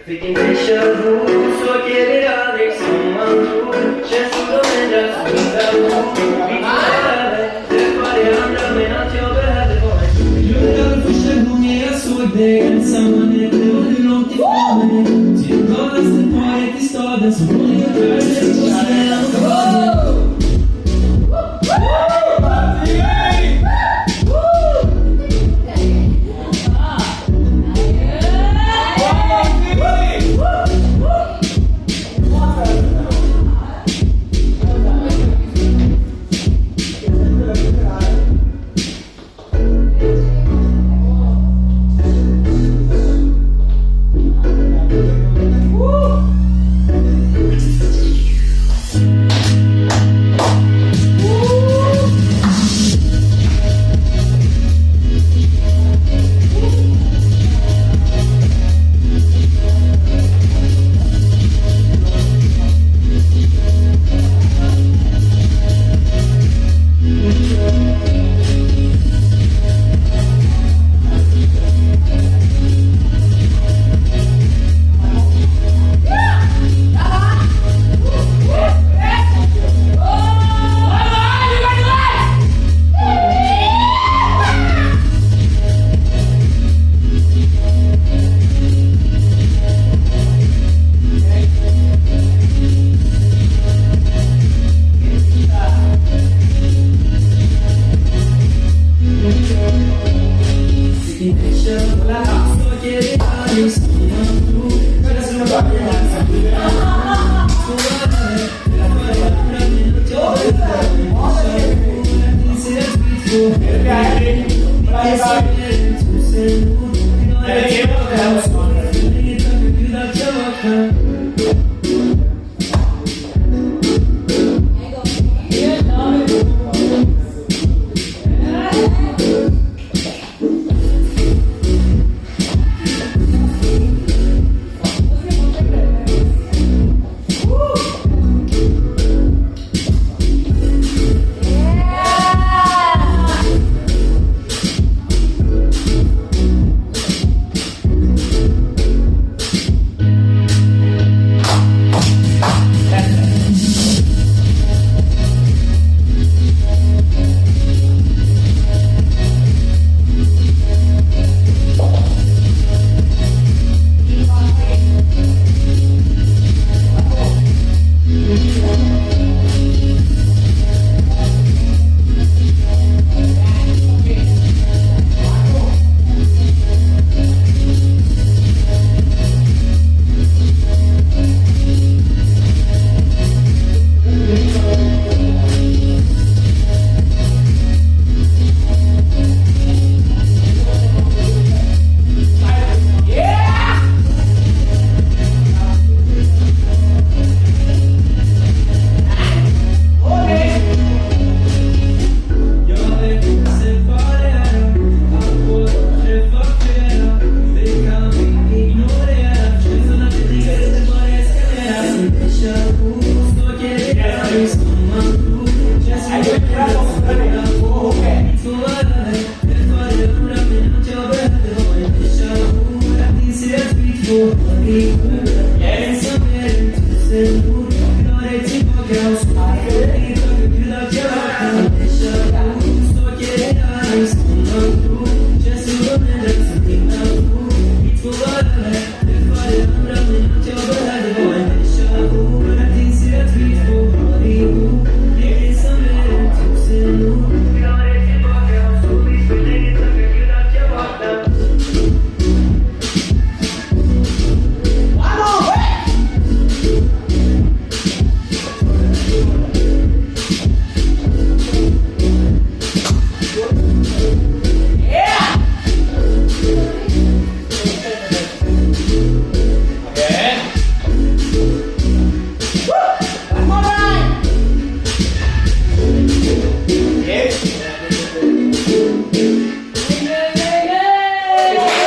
Fick en déjà vu, så ger det aldrig som man tror. Känslor ändras utan ord. Vi får träffa de andra men att jag behövde vara en Det var första gången jag såg dig ensam. Det var hur långt ifrån mig. Till galnaste paret i staden som håller jag världen på snällan och glad.